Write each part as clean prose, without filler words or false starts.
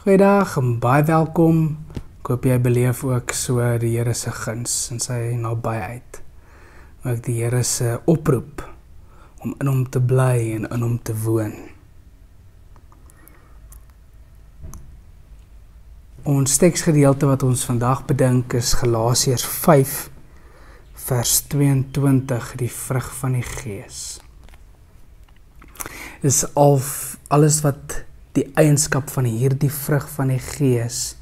Goeiedag en baie welkom. Ek hoop jy beleef ook so die Here se guns en sy nabyheid. Ook die Here se oproep om in hom te bly en in hom te woon. Ons teksgedeelte wat ons vandag bedink is Galasiërs 5 vers 22, die vrug van die Gees. Dis alles wat die eienskap van hierdie vrug van die Gees,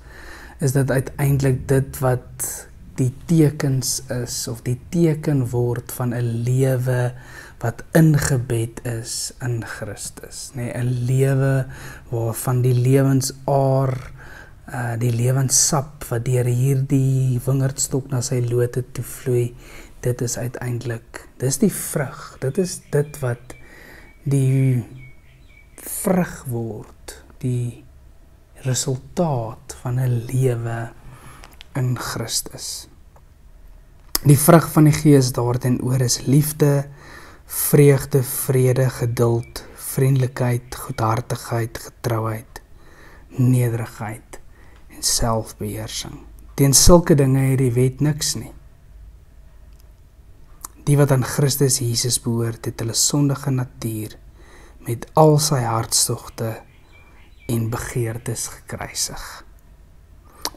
is dit uiteindelik dit wat die tekens is, of die teken word van 'n lewe wat ingebed is in Christus. Nee, 'n lewe waarvan die lewensaar, die lewenssap wat deur hierdie wingerdstok na sy lote toe vloei, dit is uiteindelik, dis die vrug, dit is dit wat die vrug word, die resultaat van 'n lewe in Christus. Die vrug van die Gees daarteenoor is liefde, vreugde, vrede, geduld, vriendelikheid, goedhartigheid, getrouheid, nederigheid en selfbeheersing. Teen sulke dinge het die wet niks nie. Die wat aan Christus Jesus behoort, het hulle sondige natuur met al sy hartstogte en begeertes gekruisig.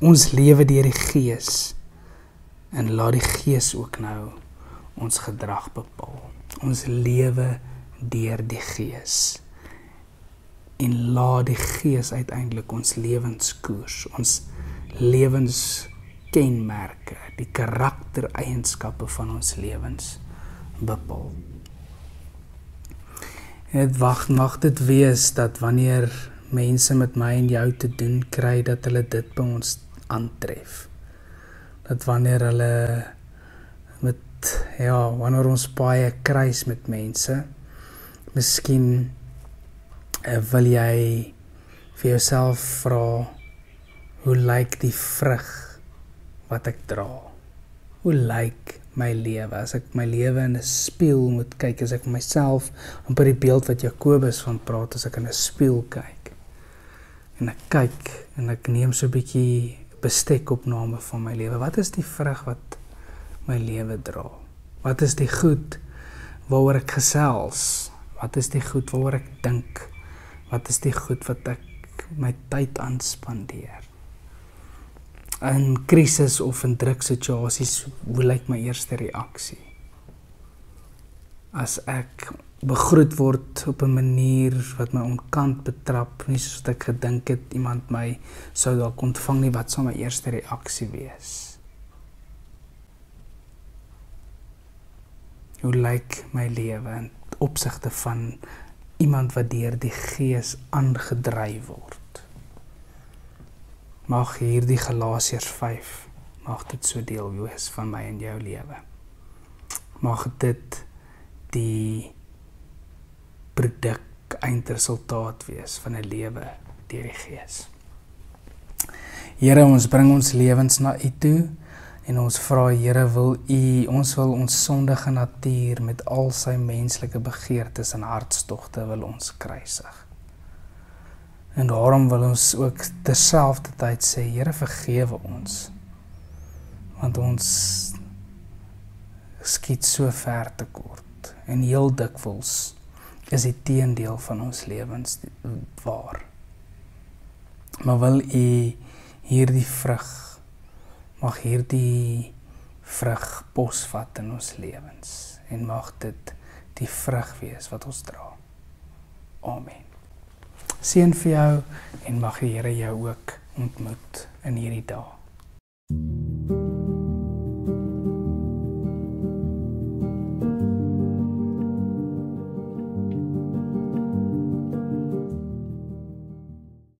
Ons lewe deur die Gees en laat die Gees ook nou ons gedrag bepaal. Ons lewe deur die Gees en laat die Gees uiteindelik ons lewenskoers, ons lewenskenmerke, die karaktereienskappe van ons lewens bepaal. Het mag dit wees dat wanneer mense met my en jou te doen kry, dat hulle dit by ons aantref. Dat wanneer hulle wanneer ons baie kruis met mense, miskien wil jy vir jouself vra, hoe lyk die vrug wat ek dra? Hoe lyk my lewe? As ek my lewe in 'n spieël moet kyk, as ek myself, amper die beeld wat Jakobus van praat, as ek in 'n spieël kyk, en ek kyk, en ek neem so 'n bietjie bestekopname van my lewe, wat is die vrug wat my lewe dra? Wat is die goed waaroor ek gesels? Wat is die goed waaroor ek dink? Wat is die goed wat ek my tyd aan spandeer? In krisis of in druksituasies, hoe lyk my eerste reaksie? As ek begroet word op 'n manier wat my onkant betrap, nie soos ek gedink het, iemand my sou dalk ontvang nie, wat sal my eerste reaksie wees? Hoe lyk my lewe in opsigte van iemand wat deur die Gees aangedryf word? Mag hierdie Galasiërs 5, mag dit so deel wees van my en jou lewe. Mag dit die produk, eindresultaat wees van 'n lewe deur die Gees. Here, ons bring ons lewens na U toe en ons vra, Here, ons wil ons sondige natuur met al sy menslike begeertes en hartstogte wil ons kruisig. En daarom wil ons ook terselfdertyd sê, Here, vergewe ons, want ons skiet so ver tekort, en heel dikwels is die teendeel van ons lewens waar. Maar wil U hierdie vrug, mag hierdie vrug posvat in ons lewens, en mag dit die vrug wees wat ons dra. Amen. Seën vir jou, en mag die Here jou ook ontmoet in hierdie dag.